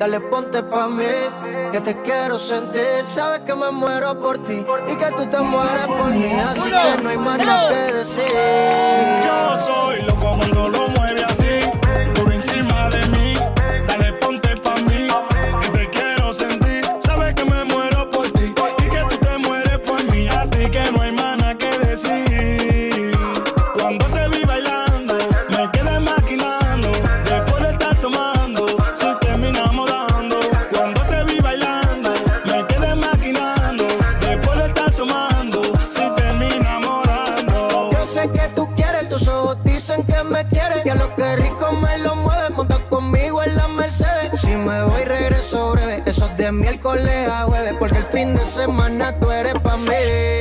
Dale, ponte pa' mí, que te quiero sentir. Sabes que me muero por ti y que tú te mueres por mí. Así que no hay más nada que decir. Yo soy loco cuando lo mueve así, por encima de mí. Dale, ponte pa' mí, que te quiero sentir. Sabes que me muero por ti y que tú te mueres por mí. Así que no hay más nada que decir. Cuando te vi bailando, me quedé maquinando. Después de estar tomando, si terminamos dando. Cuando te vi bailando, me quedé maquinando. Después de estar tomando, si terminamos dando. Yo sé que tú quieres, tus ojos dicen que me quieres. Y a lo que rico me lo mueves, monta conmigo en la Mercedes. Si me voy regreso breve, eso es de miércoles a jueves, porque el fin de semana tú eres pa' mí.